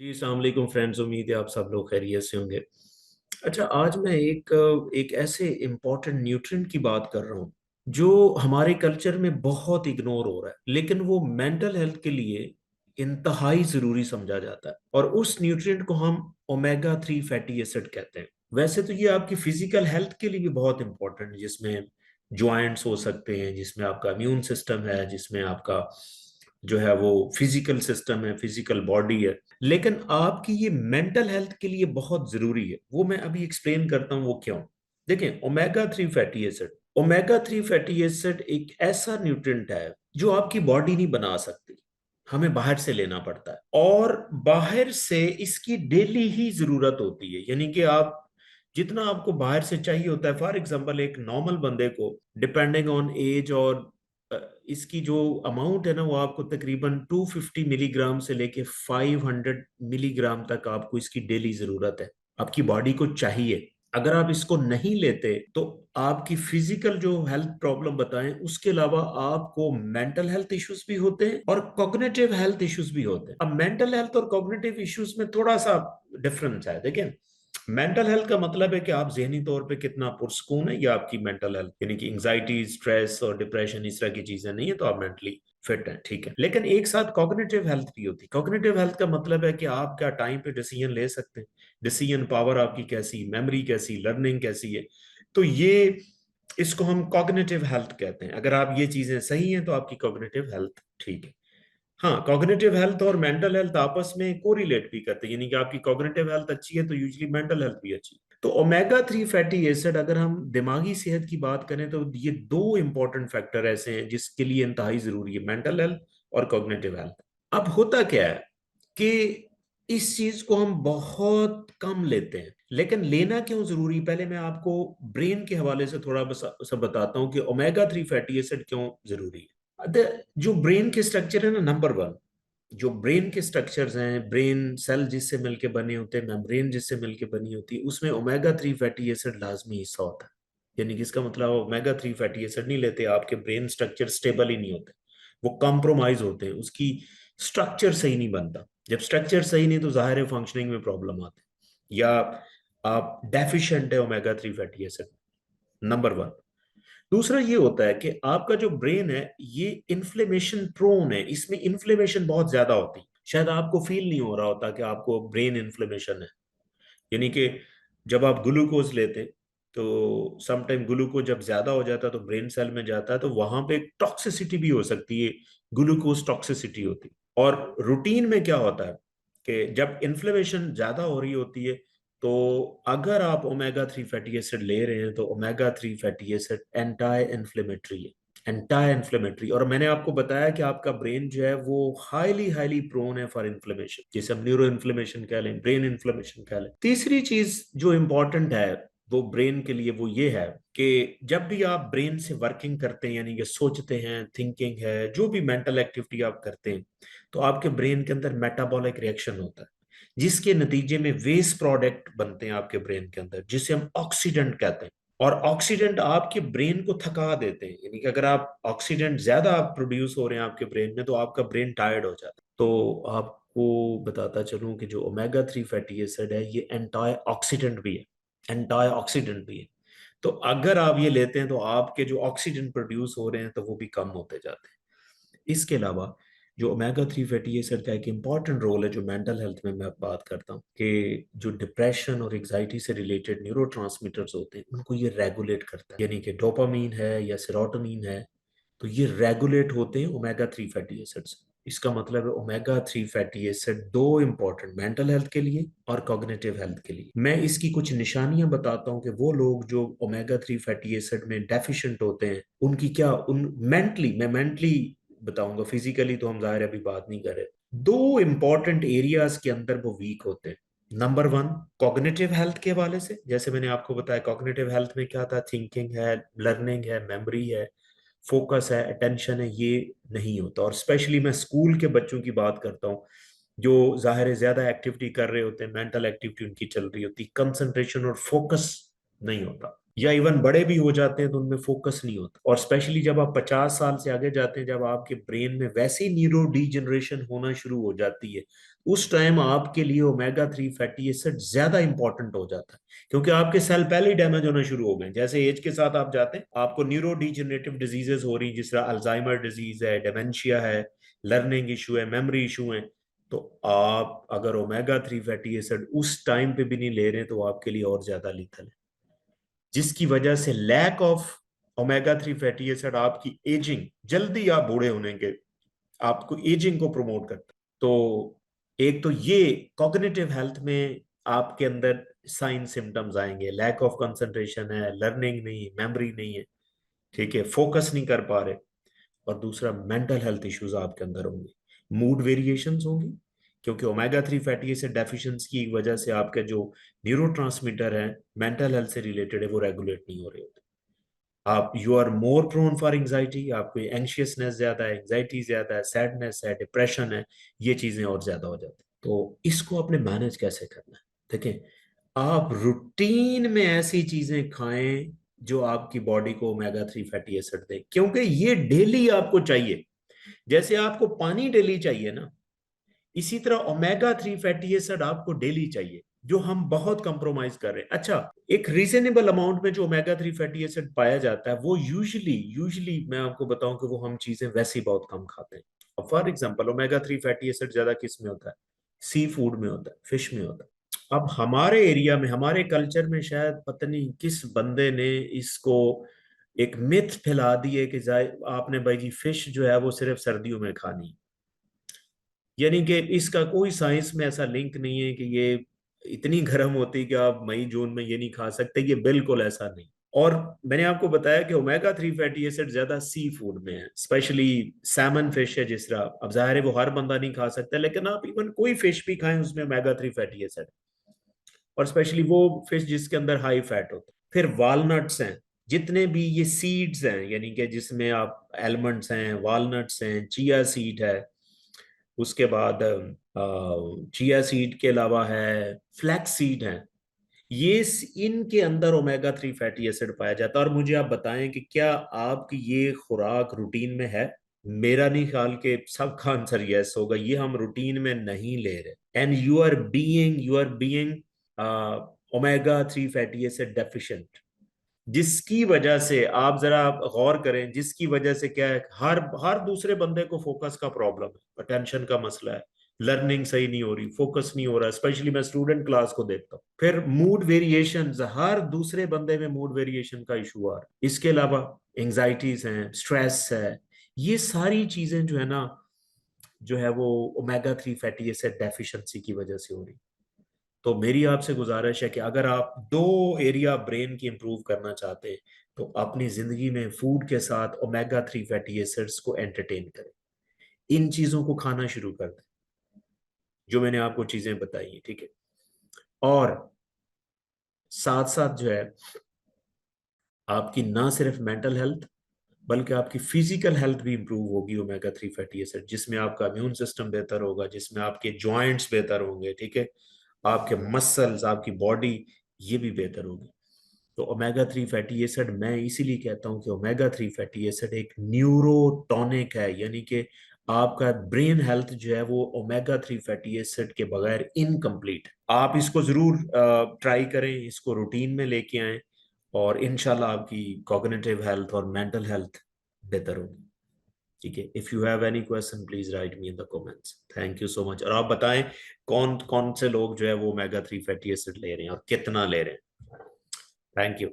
जी अस्सलाम वालेकुम फ्रेंड्स। उम्मीद है आप सब लोग खैरियत से होंगे। अच्छा, आज मैं एक एक ऐसे इम्पोर्टेंट न्यूट्रिएंट की बात कर रहा हूँ जो हमारे कल्चर में बहुत इग्नोर हो रहा है, लेकिन वो मेंटल हेल्थ के लिए इंतहाई ज़रूरी समझा जाता है। और उस न्यूट्रिएंट को हम ओमेगा 3 फैटी एसिड कहते हैं। वैसे तो ये आपकी फिजिकल हेल्थ के लिए भी बहुत इंपॉर्टेंट है, जिसमें ज्वाइंट्स हो सकते हैं, जिसमें आपका इम्यून सिस्टम है, जिसमें आपका जो है वो फिजिकल सिस्टम है, फिजिकल बॉडी है। लेकिन आपकी ये मेंटल हेल्थ के लिए बहुत जरूरी है। वो मैं अभी एक्सप्लेन करता हूँ वो क्यों। देखें, omega 3 fatty acid, omega 3 fatty acid एक ऐसा न्यूट्रिएंट है जो आपकी बॉडी नहीं बना सकती, हमें बाहर से लेना पड़ता है। और बाहर से इसकी डेली ही जरूरत होती है, यानी कि आप जितना आपको बाहर से चाहिए होता है। फॉर एग्जांपल, एक नॉर्मल बंदे को डिपेंडिंग ऑन एज और अ, इसकी जो अमाउंट है ना, वो आपको तकरीबन 250 मिलीग्राम से लेके 500 मिलीग्राम तक आपको इसकी डेली जरूरत है, आपकी बॉडी को चाहिए। अगर आप इसको नहीं लेते तो आपकी फिजिकल जो हेल्थ प्रॉब्लम बताएं, उसके अलावा आपको मेंटल हेल्थ इश्यूज भी होते हैं और कॉग्निटिव हेल्थ इश्यूज भी होते हैं। अब मेंटल हेल्थ और कॉग्निटिव इश्यूज में थोड़ा सा डिफरेंस है। देखिए, मेंटल हेल्थ का मतलब है कि आप जहनी तौर पे कितना पुरसकून है, या आपकी मेंटल हेल्थ, यानी कि एंजाइटी, स्ट्रेस और डिप्रेशन, इस तरह की चीजें नहीं है, तो आप मेंटली फिट हैं, ठीक है। लेकिन एक साथ कॉग्निटिव हेल्थ भी होती है। कॉग्निटिव हेल्थ का मतलब है कि आप क्या टाइम पे डिसीजन ले सकते हैं, डिसीजन पावर आपकी कैसी, मेमोरी कैसी, लर्निंग कैसी है। तो ये इसको हम कॉग्निटिव हेल्थ कहते हैं। अगर आप ये चीजें सही हैं तो आपकी कॉग्निटिव हेल्थ ठीक है। हाँ, कॉग्निटिव हेल्थ और मेंटल हेल्थ आपस में कोरिलेट भी करते हैं, यानी कि आपकी कॉग्निटिव हेल्थ अच्छी है तो यूजली मेंटल हेल्थ भी अच्छी है। तो ओमेगा 3 फैटी एसिड, अगर हम दिमागी सेहत की बात करें तो ये दो इंपॉर्टेंट फैक्टर ऐसे हैं जिसके लिए इंतहाई जरूरी है, मेंटल हेल्थ और कॉग्निटिव हेल्थ। अब होता क्या है कि इस चीज को हम बहुत कम लेते हैं, लेकिन लेना क्यों जरूरी, पहले मैं आपको ब्रेन के हवाले से थोड़ा बस सब बताता हूँ कि ओमेगा 3 फैटी एसिड क्यों जरूरी है। जो ब्रेन के स्ट्रक्चर है ना, नंबर वन, जो ब्रेन के स्ट्रक्चर्स हैं, ब्रेन सेल जिससे मिलके बने होते हैं, मेम्ब्रेन जिससे मिलके बनी होती है, उसमें ओमेगा 3 फैटी एसिड लाजमी हिस्सा होता है। यानी कि इसका मतलब ओमेगा 3 फैटी एसिड नहीं लेते, आपके ब्रेन स्ट्रक्चर स्टेबल ही नहीं होते, वो कॉम्प्रोमाइज होते हैं, उसकी स्ट्रक्चर सही नहीं बनता। जब स्ट्रक्चर सही नहीं तो जाहिर है फंक्शनिंग में प्रॉब्लम आती है, या आप डेफिशिएंट है omega 3 fatty acid, number one. दूसरा ये होता है कि आपका जो ब्रेन है ये इन्फ्लेमेशन प्रोन है, इसमें इन्फ्लेमेशन बहुत ज्यादा होती है। शायद आपको फील नहीं हो रहा होता कि आपको ब्रेन इन्फ्लेमेशन है। यानी कि जब आप ग्लूकोज लेते हैं तो समटाइम ग्लूकोज जब ज्यादा हो जाता है तो ब्रेन सेल में जाता है, तो वहां पे टॉक्सिसिटी भी हो सकती है, ग्लूकोज टॉक्सिसिटी होती है। और रूटीन में क्या होता है कि जब इन्फ्लेमेशन ज्यादा हो रही होती है, तो अगर आप ओमेगा 3 फैटी एसिड ले रहे हैं तो omega 3 fatty acid anti inflammatory है, एंटाई इन्फ्लेमेटरी। और मैंने आपको बताया कि आपका ब्रेन जो है वो हाईली हाईली प्रोन है फॉर इन्फ्लेमेशन, जैसे हम न्यूरो इन्फ्लेमेशन कह लें, ब्रेन इन्फ्लेमेशन कह लें। तीसरी चीज जो इंपॉर्टेंट है वो ब्रेन के लिए, वो ये है कि जब भी आप ब्रेन से वर्किंग करते हैं, यानी कि सोचते हैं, थिंकिंग है, जो भी मेंटल एक्टिविटी आप करते हैं, तो आपके ब्रेन के अंदर मेटाबॉलिक रिएक्शन होता है, जिसके नतीजे में वेस्ट प्रोडक्ट बनते हैं आपके ब्रेन के अंदर, जिसे हम ऑक्सीडेंट कहते हैं। और ऑक्सीडेंट आपके ब्रेन को थका देते हैं, यानी कि अगर आप ऑक्सीडेंट ज्यादा आप प्रोड्यूस हो रहे हैं आपके ब्रेन में, तो आपका ब्रेन टायर्ड हो जाता है। तो आपको बताता चलूं कि जो ओमेगा 3 फैटी एसिड है ये एंटी ऑक्सीडेंट भी है, एंटी ऑक्सीडेंट भी है। तो अगर आप ये लेते हैं तो आपके जो ऑक्सीजन प्रोड्यूस हो रहे हैं तो वो भी कम होते जाते हैं। इसके अलावा जो ओमेगा 3 फैटी एसिड का एक इंपॉर्टेंट रोल है जो मेंटल हेल्थ में मैं बात करता हूँ, कि जो डिप्रेशन और एग्जाइटी से रिलेटेड न्यूरो होते हैं उनको ये रेगुलेट करता है, यानी कि डोपामीन है या सेरोटोनिन है, तो ये रेगुलेट होते हैं ओमेगा 3 फैटी एसिड से। इसका मतलब है ओमेगा 3 फैटी एसिड दो इंपॉर्टेंट, मेंटल हेल्थ के लिए और कॉग्निटिव हेल्थ के लिए। मैं इसकी कुछ निशानियां बताता हूं कि वो लोग जो ओमेगा 3 फैटी एसिड में डेफिशिएंट होते हैं उनकी क्या, उन मेंटली, मैं मेंटली बताऊंगा, फिजिकली तो हम जाहिर है अभी बात नहीं कर रहे। दो इंपॉर्टेंट एरियाज के अंदर वो वीक होते हैं। नंबर वन, कॉग्निटिव हेल्थ के हवाले से, जैसे मैंने आपको बताया कॉग्निटिव हेल्थ में क्या था, थिंकिंग है, लर्निंग है, मेमोरी है, फोकस है, अटेंशन है, ये नहीं होता। और स्पेशली मैं स्कूल के बच्चों की बात करता हूँ जो जाहिर है ज्यादा एक्टिविटी कर रहे होते हैं, मेंटल एक्टिविटी उनकी चल रही होती, कंसंट्रेशन और फोकस नहीं होता। या इवन बड़े भी हो जाते हैं तो उनमें फोकस नहीं होता। और स्पेशली जब आप 50 साल से आगे जाते हैं, जब आपके ब्रेन में वैसी न्यूरो डीजनरेशन होना शुरू हो जाती है, उस टाइम आपके लिए ओमेगा 3 फैटी एसिड ज्यादा इंपॉर्टेंट हो जाता है, क्योंकि आपके सेल पहले ही डैमेज होना शुरू हो गए। जैसे एज के साथ आप जाते हैं, आपको न्यूरो डीजनरेटिव डिजीजेस हो रही, जिस तरह अल्जाइमर डिजीज है, डेमेंशिया है, लर्निंग इशू है, मेमोरी इशू है। तो आप अगर ओमेगा 3 फैटी एसिड उस टाइम पे भी नहीं ले रहे हैं तो आपके लिए और ज्यादा लीथल है, जिसकी वजह से lack of omega 3 fatty acid आपकी एजिंग, जल्दी आप बूढ़े होने के, आपको एजिंग को प्रमोट करता है। तो एक तो ये कॉग्निटिव हेल्थ में आपके अंदर साइन सिम्टम्स आएंगे, लैक ऑफ कंसंट्रेशन है, लर्निंग नहीं, मेमोरी नहीं है, ठीक है, फोकस नहीं कर पा रहे। और दूसरा मेंटल हेल्थ इश्यूज आपके अंदर होंगे, मूड वेरिएशंस होंगी, क्योंकि ओमेगा 3 फैटी एसिड डेफिशिएंसी की वजह से आपके जो न्यूरोट्रांसमीटर है मेंटल हेल्थ से रिलेटेड है वो रेगुलेट नहीं हो रहे होते। आप you are more prone for anxiety, आपको एंशियसनेस ज्यादा है, एंजाइटी ज्यादा है, सैडनेस है, डिप्रेशन है, ये चीजें और ज्यादा हो जाती हैं। तो इसको आपने मैनेज कैसे करना है? देखें, आप रूटीन में ऐसी चीजें खाएं जो आपकी बॉडी को ओमेगा 3 फैटी एसिड दे, क्योंकि ये डेली आपको चाहिए। जैसे आपको पानी डेली चाहिए ना, इसी तरह ओमेगा 3 फैटी एसिड आपको डेली चाहिए, जो हम बहुत कंप्रोमाइज कर रहे हैं। अच्छा, एक रीजनेबल अमाउंट में जो ओमेगा 3 फैटी एसिड पाया जाता है, वो यूजुअली यूजुअली मैं आपको बताऊं कि वो हम चीजें वैसी बहुत कम खाते हैं। For example, omega 3 fatty acid ज्यादा किस में होता है? सी फूड में होता है, फिश में होता है। अब हमारे एरिया में, हमारे कल्चर में शायद पता नहीं किस बंदे ने इसको एक मिथ फैला दी है कि आपने भाई जी फिश जो है वो सिर्फ सर्दियों में खानी है। यानी कि इसका कोई साइंस में ऐसा लिंक नहीं है कि ये इतनी गर्म होती है कि आप मई जून में ये नहीं खा सकते, ये बिल्कुल ऐसा नहीं। और मैंने आपको बताया कि ओमेगा 3 फैटी एसिड ज्यादा सी फूड में है, स्पेशली सैमन फिश है, जिस तरह, अब जाहिर है वो हर बंदा नहीं खा सकता, लेकिन आप इवन कोई फिश भी खाएं उसमें ओमेगा 3 फैटी एसिड, और स्पेशली वो फिश जिसके अंदर हाई फैट होता है। फिर वॉलनट्स हैं, जितने भी ये सीड्स हैं, यानी कि जिसमें आप एलमंड्स हैं, वॉलनट्स हैं, चिया सीड है, उसके बाद चिया सीड के अलावा है फ्लैक्स सीड है, ये इनके अंदर ओमेगा 3 फैटी एसिड पाया जाता है। और मुझे आप बताएं कि क्या आपकी ये खुराक रूटीन में है? मेरा नहीं ख्याल कि सबका आंसर यस होगा, ये हम रूटीन में नहीं ले रहे। And you are being omega 3 fatty acid deficient, जिसकी वजह से आप जरा गौर करें, जिसकी वजह से क्या है, हर हर दूसरे बंदे को फोकस का प्रॉब्लम है, अटेंशन का मसला है, लर्निंग सही नहीं हो रही, फोकस नहीं हो रहा। स्पेशली मैं स्टूडेंट क्लास को देखता हूँ। फिर मूड वेरिएशंस, हर दूसरे बंदे में मूड वेरिएशन का इशू आ रहा है। इसके अलावा एंजाइटीज हैं, स्ट्रेस है, ये सारी चीजें जो है ना, जो है वो ओमेगा 3 फैटी एसिड डेफिशिएंसी की वजह से हो रही। तो मेरी आपसे गुजारिश है कि अगर आप दो एरिया ब्रेन की इंप्रूव करना चाहते हैं, तो अपनी जिंदगी में फूड के साथ ओमेगा 3 फैटी एसिड्स को एंटरटेन करें, इन चीजों को खाना शुरू कर दें जो मैंने आपको चीजें बताई हैं, ठीक है। और साथ साथ जो है, आपकी ना सिर्फ मेंटल हेल्थ बल्कि आपकी फिजिकल हेल्थ भी इंप्रूव होगी ओमेगा 3 फैटी एसिड, जिसमें आपका इम्यून सिस्टम बेहतर होगा, जिसमें आपके जॉइंट्स बेहतर होंगे, ठीक है, आपके मसल्स, आपकी बॉडी, ये भी बेहतर होगी। तो ओमेगा 3 फैटी एसिड, मैं इसीलिए कहता हूं कि ओमेगा 3 फैटी एसिड एक न्यूरोटॉनिक है, यानी कि आपका ब्रेन हेल्थ जो है वो ओमेगा 3 फैटी एसिड के बगैर इनकम्प्लीट। आप इसको जरूर ट्राई करें, इसको रूटीन में लेके आएं, और इंशाल्लाह आपकी कॉग्निटिव हेल्थ और मेंटल हेल्थ बेहतर होगी, ठीक है। If you have any question please right me in the comments. Thank you so much. और आप बताएं कौन कौन से लोग जो है वो ओमेगा 3 फैटी एसिड ले रहे हैं और कितना ले रहे हैं। Thank you.